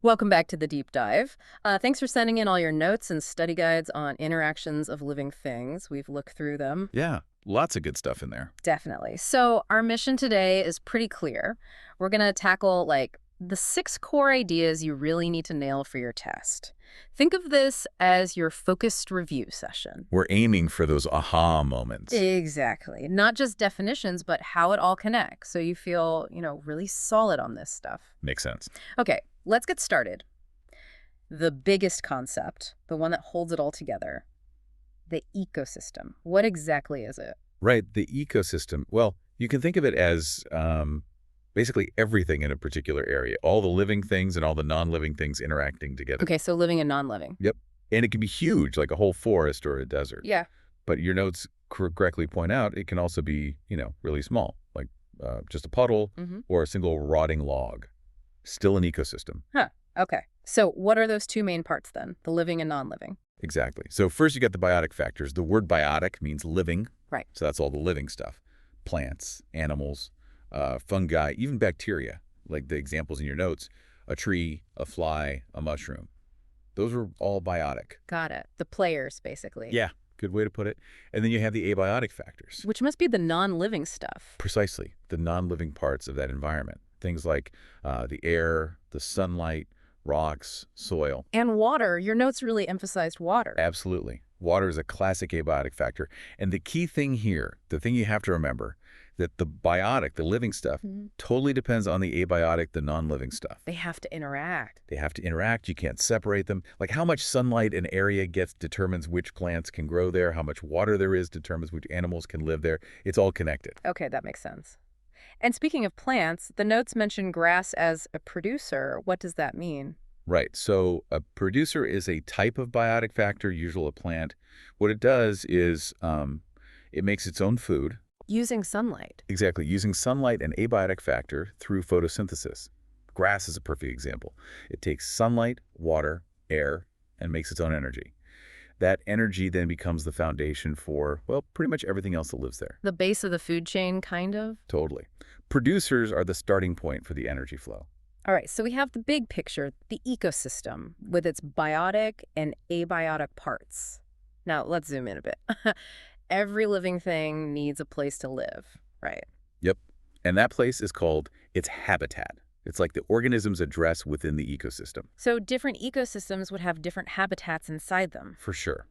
Welcome back to the deep dive. Thanks for sending in all your notes and study guides on interactions of living things. We've looked through them. Yeah, lots of good stuff in there. Definitely. So our mission today is pretty clear. We're going to tackle the 6 core ideas you really need to nail for your test. Think of this as your focused review session. We're aiming for those aha moments. Exactly. Not just definitions, but how it all connects. So you feel, really solid on this stuff. Makes sense. Okay, let's get started. The biggest concept, the one that holds it all together, the ecosystem. What exactly is it? Right, the ecosystem. Well, you can think of it as basically everything in a particular area. All the living things and all the non-living things interacting together. Okay, so living and non-living. Yep. And it can be huge, like a whole forest or a desert. Yeah. But your notes correctly point out it can also be, really small, like just a puddle or a single rotting log. Still an ecosystem. Huh. Okay. So what are those 2 main parts then? The living and non-living. Exactly. So first you got the biotic factors. The word biotic means living. Right. So that's all the living stuff. Plants, animals, fungi, even bacteria, like the examples in your notes, a tree, a fly, a mushroom. Those are all biotic. Got it. The players, basically. Yeah, good way to put it. And then you have the abiotic factors. Which must be the non-living stuff. Precisely, the non-living parts of that environment. Things like the air, the sunlight, rocks, soil. And water. Your notes really emphasized water. Absolutely. Water is a classic abiotic factor. And the key thing here, the thing you have to remember, that the biotic, the living stuff, totally depends on the abiotic, the non-living stuff. They have to interact. They have to interact. You can't separate them. Like how much sunlight an area gets determines which plants can grow there. How much water there is determines which animals can live there. It's all connected. Okay, that makes sense. And speaking of plants, the notes mention grass as a producer. What does that mean? Right. So a producer is a type of biotic factor, usually a plant. What it does is it makes its own food. Using sunlight. Exactly. Using sunlight and abiotic factor through photosynthesis. Grass is a perfect example. It takes sunlight, water, air, and makes its own energy. That energy then becomes the foundation for, well, pretty much everything else that lives there. The base of the food chain, kind of? Totally. Producers are the starting point for the energy flow. All right, so we have the big picture, the ecosystem, with its biotic and abiotic parts. Now, let's zoom in a bit. Every living thing needs a place to live, right? Yep. And that place is called its habitat. It's like the organism's address within the ecosystem. So different ecosystems would have different habitats inside them. For sure.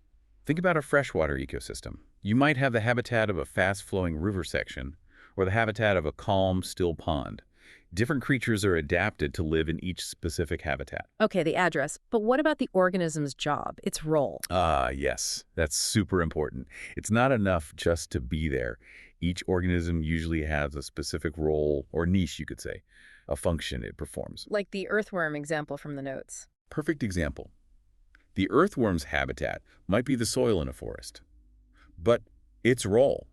Think about a freshwater ecosystem. You might have the habitat of a fast-flowing river section or the habitat of a calm, still pond. Different creatures are adapted to live in each specific habitat. Okay, the address. But what about the organism's job, its role? Yes. That's super important. It's not enough just to be there. Each organism usually has a specific role, or niche, you could say, a function it performs. Like the earthworm example from the notes. Perfect example. The earthworm's habitat might be the soil in a forest, but its role,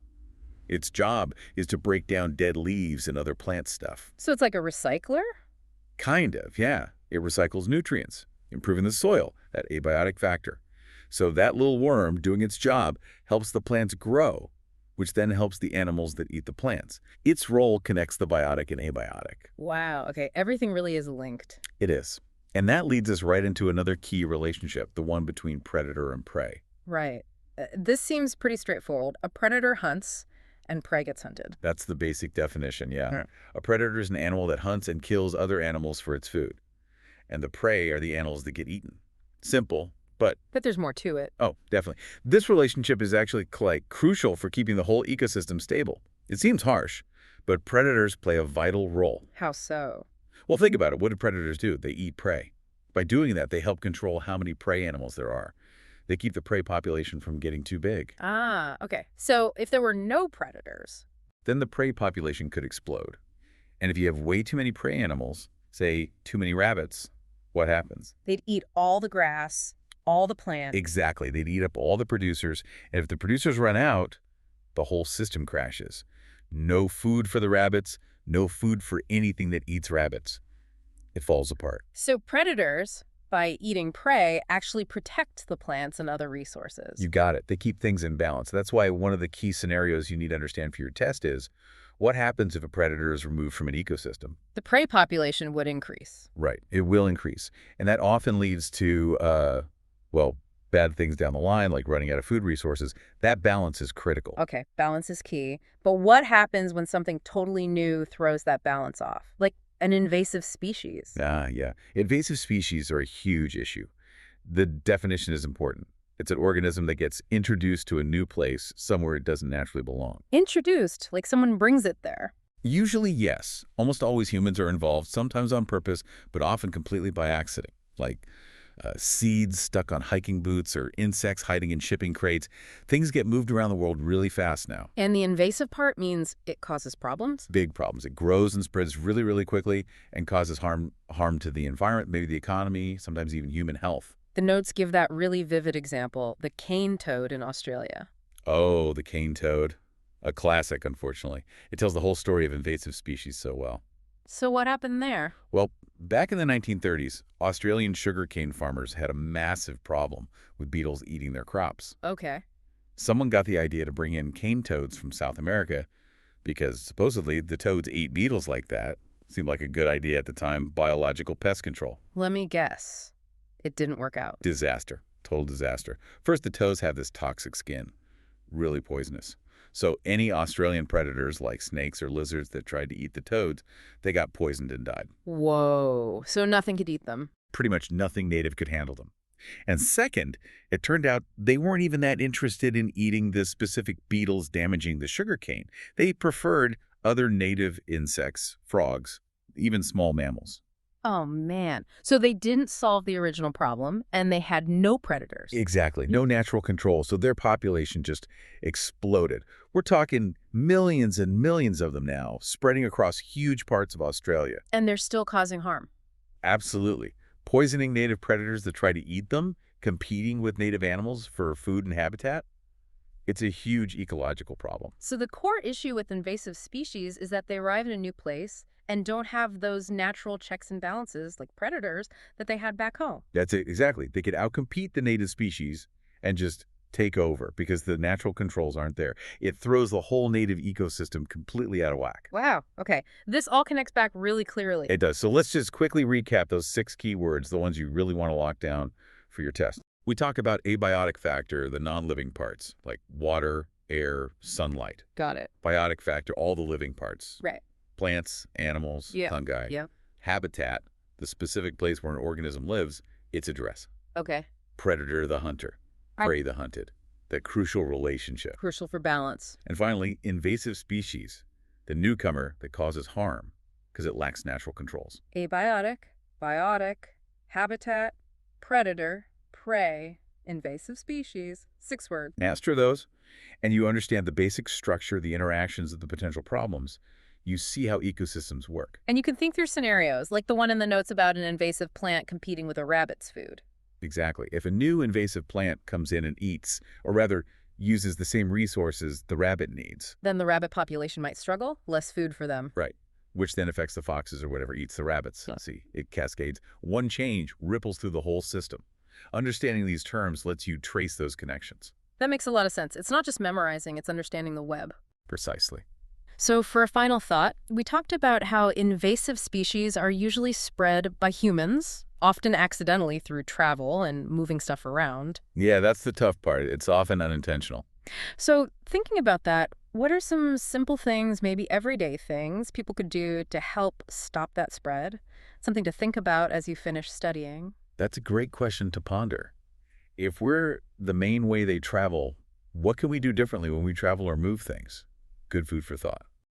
its job, is to break down dead leaves and other plant stuff. So it's like a recycler? Kind of, yeah. It recycles nutrients, improving the soil, that abiotic factor. So that little worm doing its job helps the plants grow, which then helps the animals that eat the plants. Its role connects the biotic and abiotic. Wow, okay, everything really is linked. It is. And that leads us right into another key relationship, the one between predator and prey. Right. This seems pretty straightforward. A predator hunts and prey gets hunted. That's the basic definition, yeah. A predator is an animal that hunts and kills other animals for its food. And the prey are the animals that get eaten. Simple, but there's more to it. Oh, definitely. This relationship is actually crucial for keeping the whole ecosystem stable. It seems harsh, but predators play a vital role. How so? Well, think about it. What do predators do? They eat prey. By doing that, they help control how many prey animals there are. They keep the prey population from getting too big. Ah, okay. So if there were no predators, then the prey population could explode. And if you have way too many prey animals, say too many rabbits, what happens? They'd eat all the grass, all the plants. Exactly. They'd eat up all the producers. And if the producers run out, the whole system crashes. No food for the rabbits, no food for anything that eats rabbits. It falls apart. So predators, by eating prey, actually protect the plants and other resources. You got it. They keep things in balance. That's why one of the key scenarios you need to understand for your test is, What happens if a predator is removed from an ecosystem? The prey population would increase. Right. It will increase. And that often leads to, well, bad things down the line, like running out of food resources. That balance is critical. Okay, balance is key. But what happens when something totally new throws that balance off? Like an invasive species. Yeah. Invasive species are a huge issue. The definition is important. It's an organism that gets introduced to a new place, somewhere it doesn't naturally belong. Introduced, like someone brings it there. Usually, yes. Almost always humans are involved, sometimes on purpose, but often completely by accident, like seeds stuck on hiking boots or insects hiding in shipping crates. Things get moved around the world really fast now. And the invasive part means it causes problems? Big problems. It grows and spreads really, really quickly and causes harm to the environment, maybe the economy, sometimes even human health. The notes give that really vivid example, the cane toad in Australia. Oh, the cane toad. A classic, unfortunately. It tells the whole story of invasive species so well. So what happened there? Well, back in the 1930s, Australian sugarcane farmers had a massive problem with beetles eating their crops. Okay. Someone got the idea to bring in cane toads from South America because supposedly the toads ate beetles like that. Seemed like a good idea at the time, biological pest control. Let me guess. It didn't work out. Disaster. Total disaster. First, the toads have this toxic skin. Really poisonous. So any Australian predators like snakes or lizards that tried to eat the toads, they got poisoned and died. Whoa. So nothing could eat them. Pretty much nothing native could handle them. And second, it turned out they weren't even that interested in eating the specific beetles damaging the sugarcane. They preferred other native insects, frogs, even small mammals. Oh, man. So they didn't solve the original problem, and they had no predators. Exactly. No natural control, so their population just exploded. We're talking millions and millions of them now, spreading across huge parts of Australia. And they're still causing harm. Absolutely. Poisoning native predators that try to eat them, competing with native animals for food and habitat. It's a huge ecological problem. So the core issue with invasive species is that they arrive in a new place and don't have those natural checks and balances, like predators, that they had back home. That's it, exactly. They could outcompete the native species and just take over because the natural controls aren't there. It throws the whole native ecosystem completely out of whack. Wow. Okay. This all connects back really clearly. It does. So let's just quickly recap those 6 key words, the ones you really want to lock down for your test. We talk about abiotic factor, the non-living parts, like water, air, sunlight. Got it. Biotic factor, all the living parts. Right. Plants, animals, Yeah. fungi. Yeah. Habitat, the specific place where an organism lives, its address. Okay. Predator, the hunter. Prey, the hunted. That crucial relationship. Crucial for balance. And finally, invasive species, the newcomer that causes harm because it lacks natural controls. Abiotic, biotic, habitat, predator, prey, invasive species. 6 words. Master those, and you understand the basic structure, the interactions of the potential problems. You see how ecosystems work. And you can think through scenarios, like the one in the notes about an invasive plant competing with a rabbit's food. Exactly. If a new invasive plant comes in and eats, or rather uses the same resources the rabbit needs. Then the rabbit population might struggle, less food for them. Right. Which then affects the foxes or whatever eats the rabbits. Yeah. See, it cascades. One change ripples through the whole system. Understanding these terms lets you trace those connections. That makes a lot of sense. It's not just memorizing, it's understanding the web. Precisely. So for a final thought, we talked about how invasive species are usually spread by humans, often accidentally through travel and moving stuff around. Yeah, that's the tough part. It's often unintentional. So thinking about that, what are some simple things, maybe everyday things, people could do to help stop that spread? Something to think about as you finish studying. That's a great question to ponder. If we're the main way they travel, what can we do differently when we travel or move things? Good food for thought.